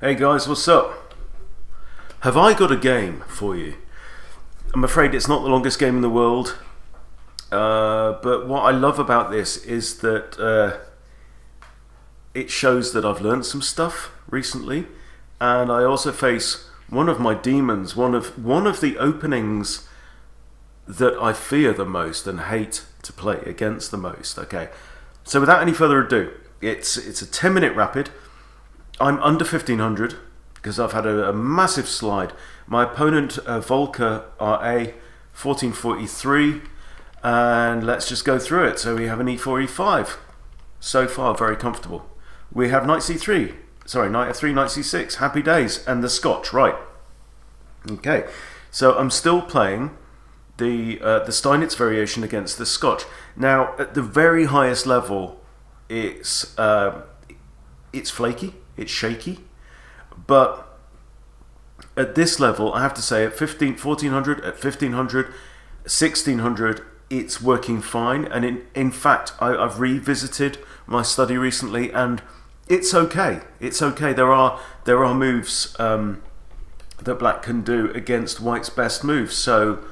Hey guys, what's up? Have I got a game for you? I'm afraid it's not the longest game in the world, but what I love about this is that it shows that I've learned some stuff recently, and I also face one of my demons, one of the openings that I fear the most and hate to play against the most. Okay, so without any further ado, it's a 10-minute rapid. I'm under 1500 because I've had a massive slide. My opponent, Volker RA, 1443, and let's just go through it. So we have an e4, e5. So far, very comfortable. We have knight c3, sorry, knight f3, knight c6, happy days, and the Scotch, right. Okay, so I'm still playing the Steinitz variation against the Scotch. Now, at the very highest level, it's flaky. It's shaky, but at this level, I have to say, at 1400, at 1500, 1600, it's working fine. And in fact, I've revisited my study recently, and it's okay. It's okay. There are moves that Black can do against White's best moves. So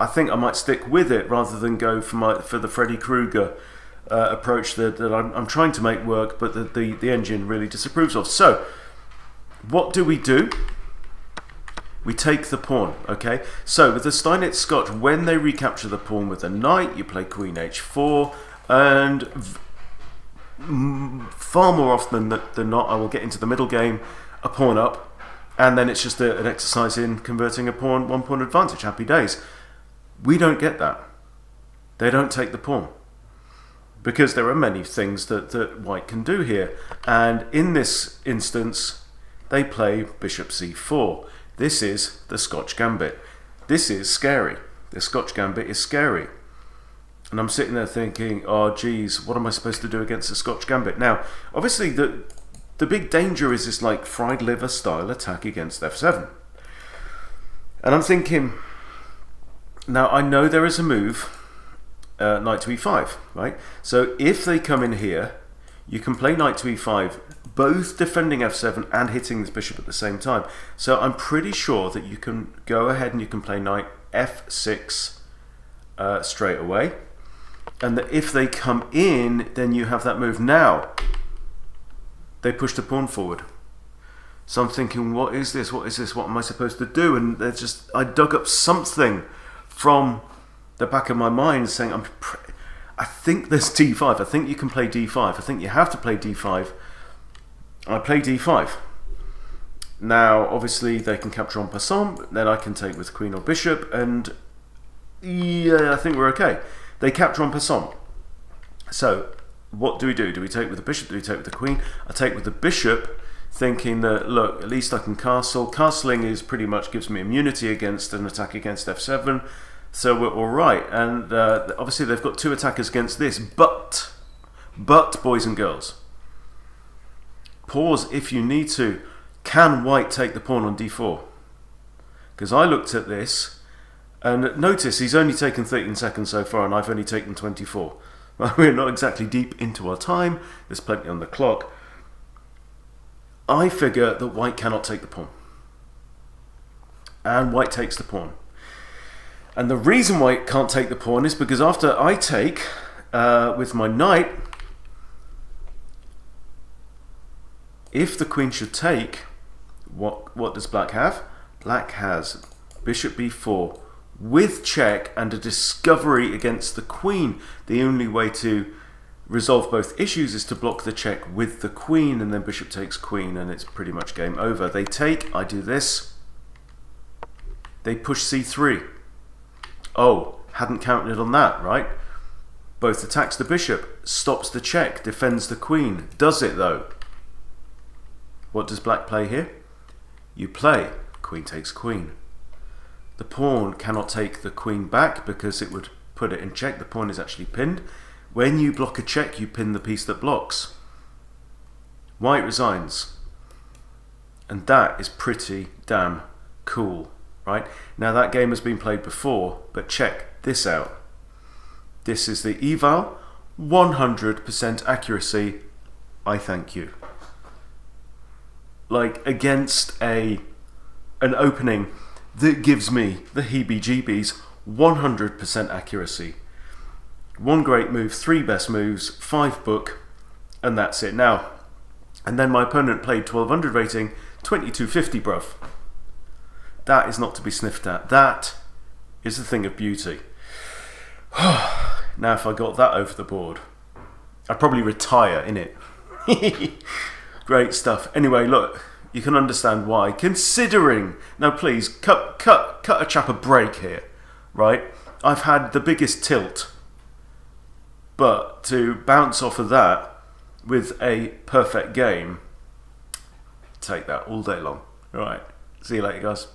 I think I might stick with it rather than go for the Freddy Krueger approach that I'm trying to make work, but the engine really disapproves of. So what do? We take the pawn. Okay, so with the Steinitz Scotch, when they recapture the pawn with a knight, you play queen h4, and far more often than not, I will get into the middle game, a pawn up, and then it's just an exercise in converting a pawn, one pawn advantage. Happy days. We don't get that. They don't take the pawn, because there are many things that White can do here. And in this instance, they play bishop c4. This is the Scotch Gambit. This is scary. The Scotch Gambit is scary. And I'm sitting there thinking, oh geez, what am I supposed to do against the Scotch Gambit? Now, obviously the big danger is this like fried liver style attack against f7. And I'm thinking, now I know there is a move, knight to e5, right? So if they come in here, you can play knight to e5, both defending f7 and hitting this bishop at the same time. So I'm pretty sure that you can go ahead and you can play knight f6 straight away, and that if they come in, then you have that move. Now they push the pawn forward. So I'm thinking, what is this? What is this? What am I supposed to do? And I dug up something from the back of my mind saying, I think there's d5. I think you can play d5. I think you have to play d5. I play d5. Now, obviously, they can capture en passant. Then I can take with queen or bishop, and yeah, I think we're okay. They capture en passant. So, what do we do? Do we take with the bishop? Do we take with the queen? I take with the bishop, thinking that, look, at least I can castle. Castling is pretty much gives me immunity against an attack against f7. So we're all right, and obviously they've got two attackers against this, but boys and girls, pause if you need to. Can White take the pawn on d4? Because I looked at this, and notice he's only taken 13 seconds so far, and I've only taken 24. We're not exactly deep into our time, there's plenty on the clock. I figure that White cannot take the pawn, and White takes the pawn. And the reason why it can't take the pawn is because after I take with my knight, if the queen should take, what does Black have? Black has bishop b4 with check and a discovery against the queen. The only way to resolve both issues is to block the check with the queen, and then bishop takes queen, and it's pretty much game over. They take, I do this, they push c3. Oh, hadn't counted on that, right? Both attacks the bishop, stops the check, defends the queen. Does it though? What does Black play here? You play queen takes queen. The pawn cannot take the queen back because it would put it in check. The pawn is actually pinned. When you block a check, you pin the piece that blocks. White resigns. And that is pretty damn cool. Right? Now that game has been played before, but check this out. This is the eval, 100% accuracy. I thank you. like against an opening that gives me the heebie-jeebies. 100% accuracy. 1 great move, 3 best moves, 5 book, and that's it. Now, and then my opponent played 1200 rating, 2250, bruv. That is not to be sniffed at. That is a thing of beauty. Now, if I got that over the board, I'd probably retire in it. Great stuff. Anyway, look, you can understand why. Considering, now please, cut a chap a break here, right? I've had the biggest tilt, but to bounce off of that with a perfect game, take that all day long. All right, see you later, guys.